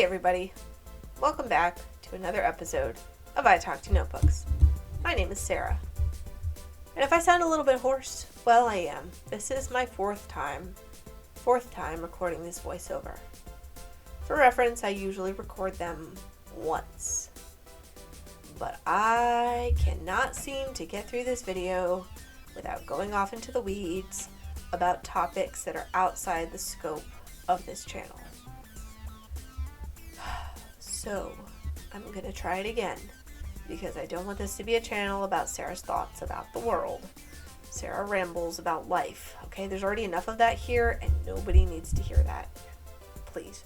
Hey everybody, welcome back to another episode of I Talk to Notebooks. My name is Sarah, and if I sound a little bit hoarse, well I am. This is my fourth time recording this voiceover. For reference, I usually record them once, but I cannot seem to get through this video without going off into the weeds about topics that are outside the scope of this channel. So, I'm going to try it again, because I don't want this to be a channel about Sarah's thoughts about the world. Sarah rambles about life, okay? There's already enough of that here, and nobody needs to hear that. Please,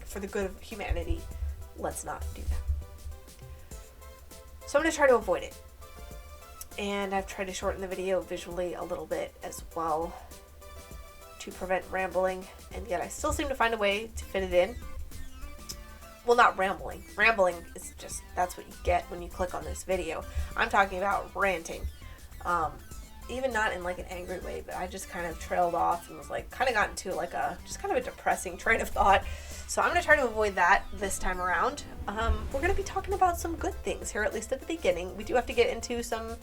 for the good of humanity, let's not do that. So I'm going to try to avoid it. And I've tried to shorten the video visually a little bit as well to prevent rambling, and yet I still seem to find a way to fit it in. Well, not rambling. Rambling is just, that's what you get when you click on this video. I'm talking about ranting. Even not in an angry way, but I just kind of trailed off and was kind of got into just kind of a depressing train of thought. So I'm going to try to avoid that this time around. We're going to be talking about some good things here, at least at the beginning. We do have to get into some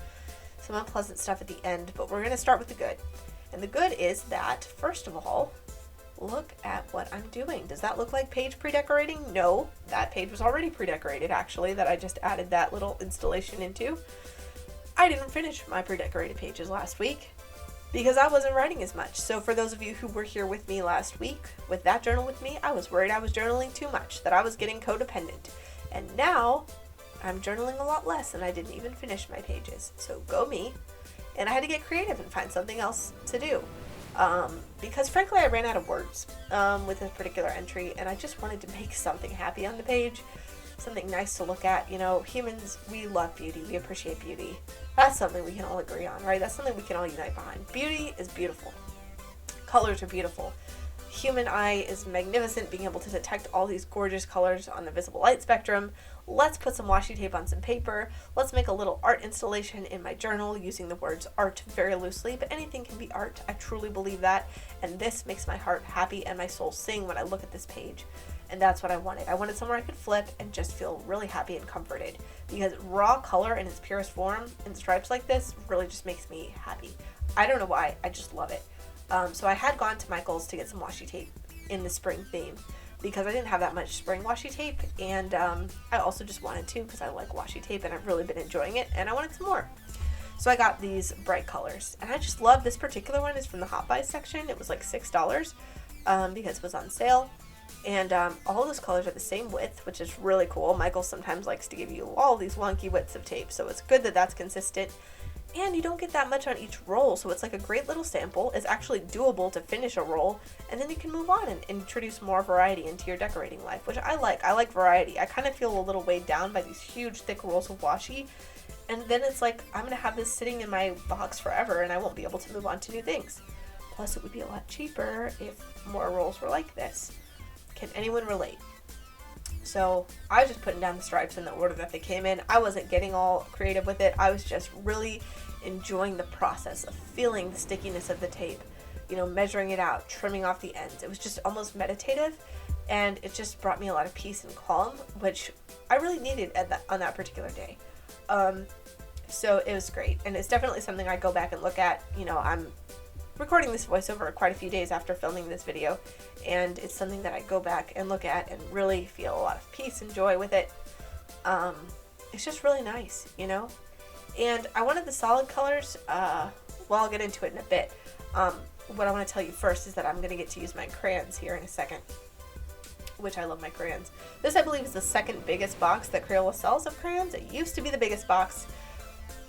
unpleasant stuff at the end, but we're going to start with the good. And the good is that, first of all, look at what I'm doing. Does that look like page pre-decorating? No, that page was already pre-decorated, actually, that I just added that little installation into. I didn't finish my pre-decorated pages last week because I wasn't writing as much. So for those of you who were here with me last week, with that journal with me, I was worried I was journaling too much, that I was getting codependent. And now I'm journaling a lot less and I didn't even finish my pages. So go me. And I had to get creative and find something else to do. Because frankly I ran out of words with this particular entry, and I just wanted to make something happy on the page, something nice to look at. You know, humans, we love beauty, we appreciate beauty. That's something we can all agree on, right? That's something we can all unite behind. Beauty is beautiful. Colors are beautiful. Human eye is magnificent, being able to detect all these gorgeous colors on the visible light spectrum. Let's put some washi tape on some paper. Let's make a little art installation in my journal using the words art very loosely, but anything can be art. I truly believe that, and this makes my heart happy and my soul sing when I look at this page. And that's what I wanted. I wanted somewhere I could flip and just feel really happy and comforted, because raw color in its purest form in stripes like this really just makes me happy. I don't know why, I just love it. So I had gone to Michael's to get some washi tape in the spring theme because I didn't have that much spring washi tape, and I also just wanted to because I like washi tape and I've really been enjoying it and I wanted some more. So I got these bright colors, and I just love this particular one. It's from the Hot Buys section. It was like $6 because it was on sale, and all those colors are the same width, which is really cool. Michael sometimes likes to give you all these wonky widths of tape, so it's good that that's consistent. And you don't get that much on each roll, so it's like a great little sample. It's actually doable to finish a roll, and then you can move on and introduce more variety into your decorating life, which I like. I like variety. I kind of feel a little weighed down by these huge, thick rolls of washi, and then it's like, I'm going to have this sitting in my box forever, and I won't be able to move on to new things. Plus, it would be a lot cheaper if more rolls were like this. Can anyone relate? So I was just putting down the stripes in the order that they came in. I wasn't getting all creative with it. I was just really enjoying the process of feeling the stickiness of the tape, measuring it out, trimming off the ends. It was just almost meditative, and it just brought me a lot of peace and calm, which I really needed on that particular day. So it was great, and it's definitely something I go back and look at. I'm recording this voiceover quite a few days after filming this video, and it's something that I go back and look at and really feel a lot of peace and joy with it. It's just really nice, and I wanted the solid colors. I'll get into it in a bit. What I want to tell you first is that I'm going to get to use my crayons here in a second, which I love my crayons. This, I believe, is the second biggest box that Crayola sells of crayons. It used to be the biggest box.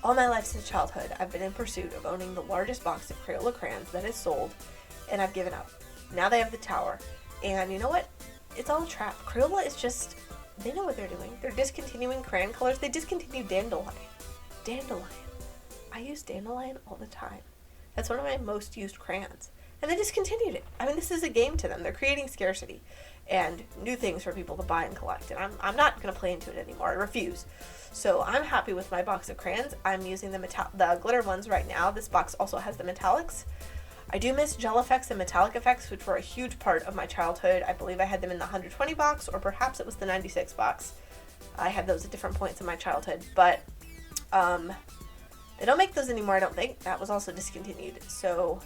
All my life since childhood, I've been in pursuit of owning the largest box of Crayola crayons that is sold, and I've given up. Now they have the tower, and you know what? It's all a trap. Crayola is just, they know what they're doing. They're discontinuing crayon colors. They discontinued Dandelion. Dandelion. I use Dandelion all the time. That's one of my most used crayons. And they discontinued it. I mean, this is a game to them. They're creating scarcity and new things for people to buy and collect. And I'm not going to play into it anymore. I refuse. So I'm happy with my box of crayons. I'm using the glitter ones right now. This box also has the metallics. I do miss gel effects and metallic effects, which were a huge part of my childhood. I believe I had them in the 120 box, or perhaps it was the 96 box. I had those at different points in my childhood, but they don't make those anymore, I don't think. That was also discontinued. So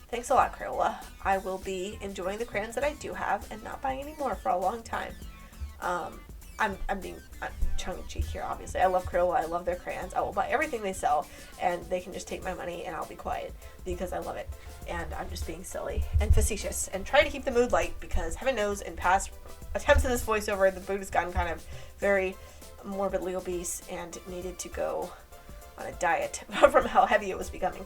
thanks a lot, Crayola. I will be enjoying the crayons that I do have and not buying any more for a long time. I'm being tongue-in-cheek here, obviously. I love Crayola. I love their crayons. I will buy everything they sell, and they can just take my money, and I'll be quiet because I love it. And I'm just being silly and facetious and trying to keep the mood light because heaven knows in past attempts at this voiceover, the mood has gotten kind of very morbidly obese and needed to go on a diet from how heavy it was becoming.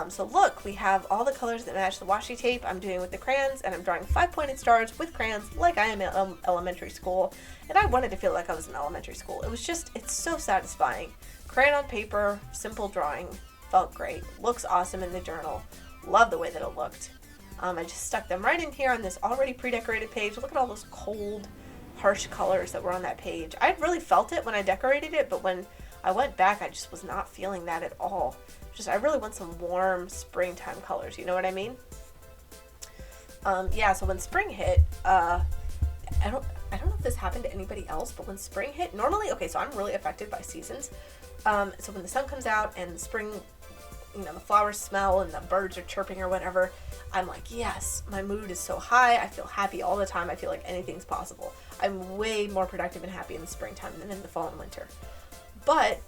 So look, we have all the colors that match the washi tape I'm doing with the crayons, and I'm drawing 5-pointed stars with crayons like I am in elementary school, and I wanted to feel like I was in elementary school. It was just, it's so satisfying. Crayon on paper, simple drawing, felt great, looks awesome in the journal, love the way that it looked. I just stuck them right in here on this already pre-decorated page. Look at all those cold, harsh colors that were on that page. I really felt it when I decorated it, but when I went back, I just was not feeling that at all. Just, I really want some warm springtime colors, you know what I mean? Yeah, so when spring hit, I don't know if this happened to anybody else, but when spring hit, normally, okay, so I'm really affected by seasons. So when the sun comes out and spring, you know, the flowers smell and the birds are chirping or whatever, I'm like, yes, my mood is so high. I feel happy all the time. I feel like anything's possible. I'm way more productive and happy in the springtime than in the fall and winter. But,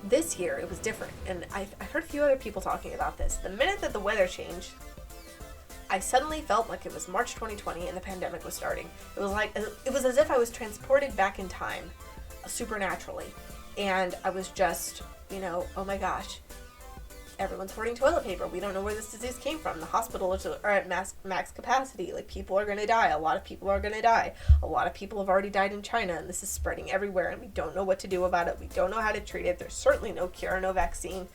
this year it was different, and I heard a few other people talking about this. The minute that the weather changed, I suddenly felt like it was March 2020 and the pandemic was starting. It was as if I was transported back in time, supernaturally, and I was just, you know, oh my gosh, everyone's hoarding toilet paper. We don't know where this disease came from. The hospitals are at max capacity. Like, people are going to die. A lot of people are going to die. A lot of people have already died in China, and this is spreading everywhere, and we don't know what to do about it. We don't know how to treat it. There's certainly no cure, no vaccine.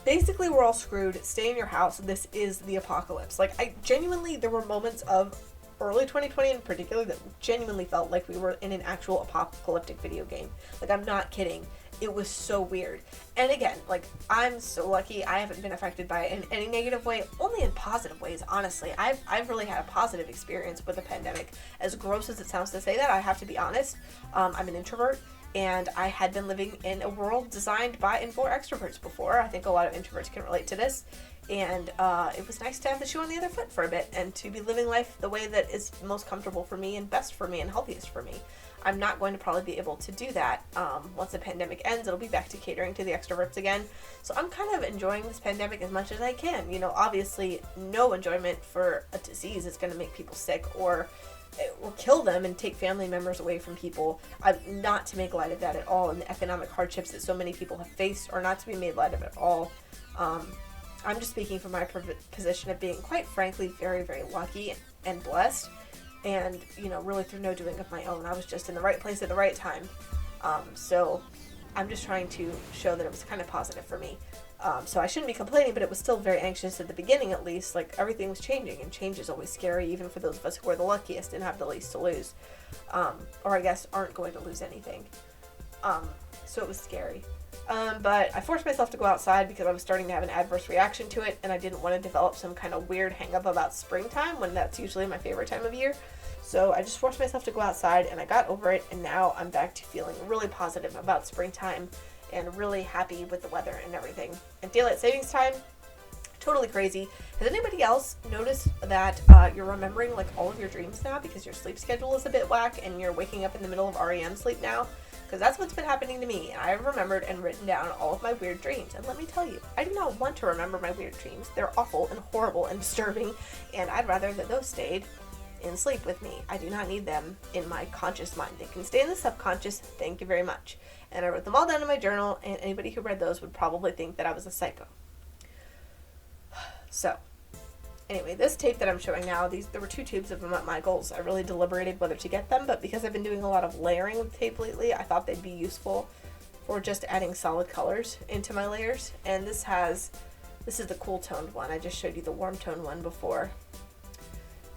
Basically, we're all screwed. Stay in your house. This is the apocalypse. Like, I genuinely, there were moments of early 2020 in particular that genuinely felt like we were in an actual apocalyptic video game. Like, I'm not kidding. It was so weird. And again, like, I'm so lucky I haven't been affected by it in any negative way, only in positive ways, honestly. I've really had a positive experience with the pandemic. As gross as it sounds to say that, I have to be honest. I'm an introvert, and I had been living in a world designed by and for extroverts before. I think a lot of introverts can relate to this. And it was nice to have the shoe on the other foot for a bit and to be living life the way that is most comfortable for me and best for me and healthiest for me. I'm not going to probably be able to do that. Once the pandemic ends, it'll be back to catering to the extroverts again. So I'm kind of enjoying this pandemic as much as I can. You know, obviously no enjoyment for a disease is going to make people sick or kill them and take family members away from people. I'm not to make light of that at all, and the economic hardships that so many people have faced are not to be made light of at all. I'm just speaking from my position of being, quite frankly, very, very lucky and blessed. And, you know, really through no doing of my own. I was just in the right place at the right time. So I'm just trying to show that it was kind of positive for me. So I shouldn't be complaining, but it was still very anxious at the beginning, at least. Like, everything was changing, and change is always scary, even for those of us who are the luckiest and have the least to lose. Or I guess aren't going to lose anything. So it was scary. But I forced myself to go outside because I was starting to have an adverse reaction to it, and I didn't want to develop some kind of weird hang-up about springtime when that's usually my favorite time of year. So I just forced myself to go outside, and I got over it, and now I'm back to feeling really positive about springtime and really happy with the weather and everything. And daylight savings time, totally crazy. Has anybody else noticed that you're remembering like all of your dreams now because your sleep schedule is a bit whack and you're waking up in the middle of REM sleep now? Because that's what's been happening to me. I've remembered and written down all of my weird dreams. And let me tell you, I do not want to remember my weird dreams. They're awful and horrible and disturbing, and I'd rather that those stayed in sleep with me. I do not need them in my conscious mind. They can stay in the subconscious. Thank you very much. And I wrote them all down in my journal, and anybody who read those would probably think that I was a psycho. So, anyway, this tape that I'm showing now, there were 2 tubes of them at Michael's. I really deliberated whether to get them, but because I've been doing a lot of layering with tape lately, I thought they'd be useful for just adding solid colors into my layers. And this is the cool toned one. I just showed you the warm toned one before.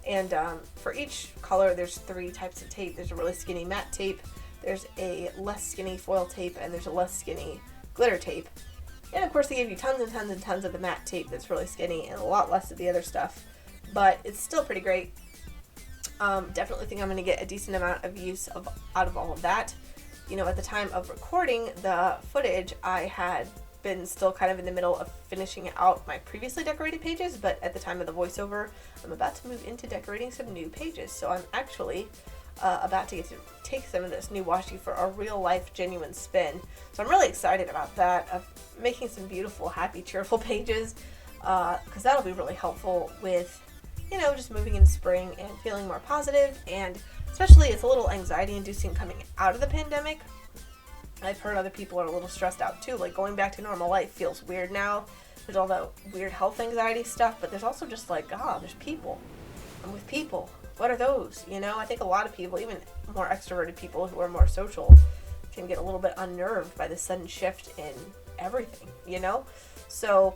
And for each color, there's 3 types of tape. There's a really skinny matte tape, there's a less skinny foil tape, and there's a less skinny glitter tape. And of course they gave you tons and tons and tons of the matte tape that's really skinny and a lot less of the other stuff. But it's still pretty great. Definitely think I'm going to get a decent amount of use out of all of that. You know, at the time of recording the footage, I had been still kind of in the middle of finishing out my previously decorated pages, but at the time of the voiceover, I'm about to move into decorating some new pages. So I'm actually about to get to take some of this new washi for a real life genuine spin. So I'm really excited about that, of making some beautiful, happy, cheerful pages, because that'll be really helpful with, you know, just moving into spring and feeling more positive. And especially it's a little anxiety inducing coming out of the pandemic. I've heard other people are a little stressed out too, like going back to normal life feels weird now. There's all that weird health anxiety stuff, but there's also just like, there's people. I'm with people. What are those? You know, I think a lot of people, even more extroverted people who are more social, can get a little bit unnerved by the sudden shift in everything, you know? So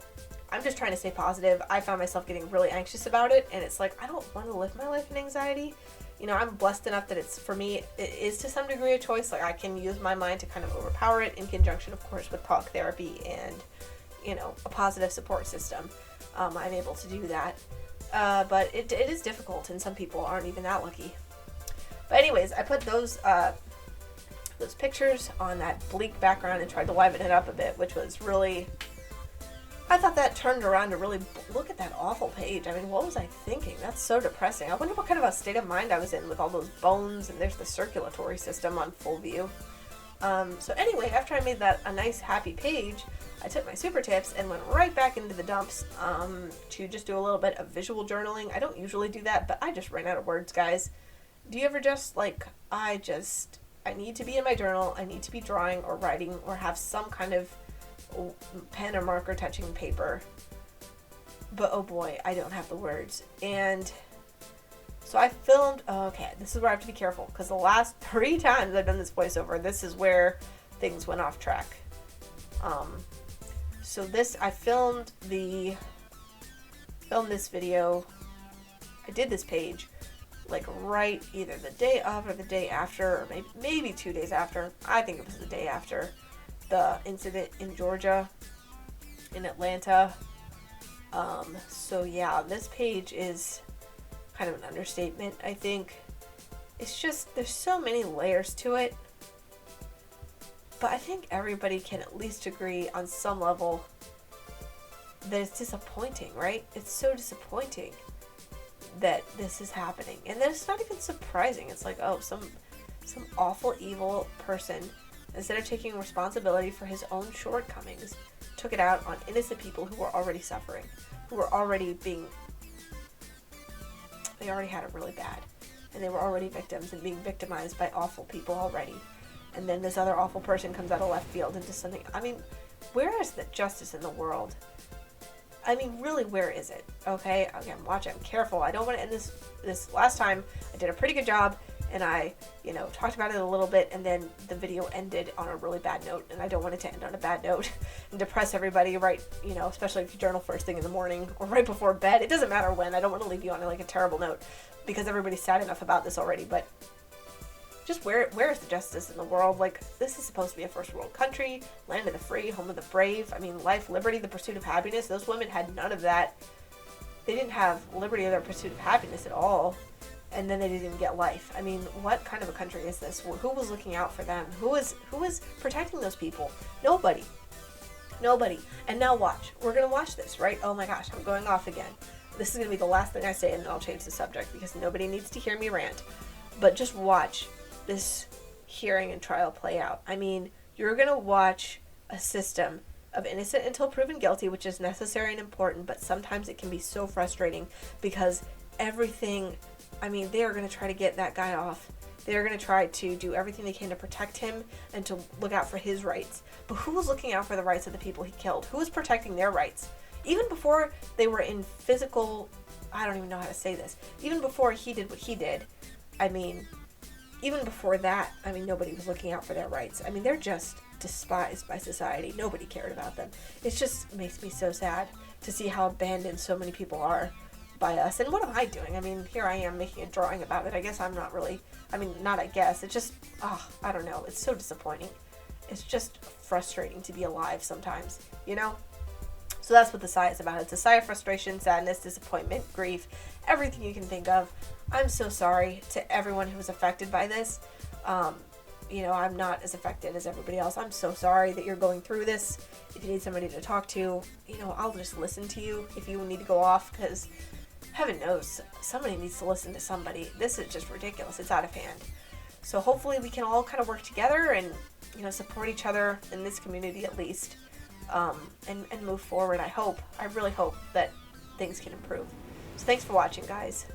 I'm just trying to stay positive. I found myself getting really anxious about it, and it's like, I don't want to live my life in anxiety. You know, I'm blessed enough that it's, for me, it is to some degree a choice. Like, I can use my mind to kind of overpower it in conjunction, of course, with talk therapy and, you know, a positive support system. I'm able to do that. But it is difficult, and some people aren't even that lucky. But anyways, I put those pictures on that bleak background and tried to liven it up a bit, which was really, I thought that turned around to really look at that awful page. I mean, what was I thinking? That's so depressing. I wonder what kind of a state of mind I was in with all those bones, and there's the circulatory system on full view. So anyway, after I made that a nice happy page, I took my Supertips and went right back into the dumps to just do a little bit of visual journaling. I don't usually do that, but I just ran out of words, guys. Do you ever just, like, I need to be in my journal, I need to be drawing or writing or have some kind of pen or marker touching paper, but oh boy, I don't have the words. And so I filmed, okay, this is where I have to be careful, because the last 3 times I've done this voiceover, this is where things went off track. So this, I filmed this video, I did this page, like right either the day of or the day after, or maybe 2 days after. I think it was the day after the incident in Georgia, in Atlanta. So yeah, this page is kind of an understatement, I think. It's just, there's so many layers to it. But I think everybody can at least agree on some level that it's disappointing, right? It's so disappointing that this is happening. And then it's not even surprising. It's like, oh, some awful, evil person, instead of taking responsibility for his own shortcomings, took it out on innocent people who were already suffering, who were already they already had it really bad. And they were already victims and being victimized by awful people already. And then this other awful person comes out of left field into something. I mean, where is the justice in the world? I mean, really, where is it? Okay, again, watch it. I'm careful. I don't want to end this. Last time, I did a pretty good job, and I, you know, talked about it a little bit, and then the video ended on a really bad note, and I don't want it to end on a bad note and depress everybody, right? You know, especially if you journal first thing in the morning or right before bed. It doesn't matter when. I don't want to leave you on like a terrible note, because everybody's sad enough about this already, but just where is the justice in the world? Like, this is supposed to be a first world country, land of the free, home of the brave. I mean, life, liberty, the pursuit of happiness. Those women had none of that. They didn't have liberty or their pursuit of happiness at all. And then they didn't even get life. I mean, what kind of a country is this? Who was looking out for them? Who was protecting those people? Nobody. And now watch. We're going to watch this, right? Oh my gosh, I'm going off again. This is going to be the last thing I say, and then I'll change the subject because nobody needs to hear me rant. But just watch this hearing and trial play out. I mean, you're going to watch a system of innocent until proven guilty, which is necessary and important, but sometimes it can be so frustrating because everything, I mean, they are going to try to get that guy off. They are going to try to do everything they can to protect him and to look out for his rights. But who was looking out for the rights of the people he killed? Who was protecting their rights? Even before they were in physical, I don't even know how to say this, even before he did what he did, I mean, even before that, I mean, nobody was looking out for their rights. I mean, they're just despised by society. Nobody cared about them. It just makes me so sad to see how abandoned so many people are by us. And what am I doing? I mean, here I am making a drawing about it. I guess I'm not really, I mean, not I guess. It's just, I don't know. It's so disappointing. It's just frustrating to be alive sometimes, you know? So that's what the sigh is about. It's a sigh of frustration, sadness, disappointment, grief, everything you can think of. I'm so sorry to everyone who was affected by this. You know, I'm not as affected as everybody else. I'm so sorry that you're going through this. If you need somebody to talk to, you know, I'll just listen to you if you need to go off, because heaven knows somebody needs to listen to somebody. This is just ridiculous. It's out of hand. So hopefully we can all kind of work together and, you know, support each other in this community at least, and move forward. I really hope that things can improve. So thanks for watching, guys.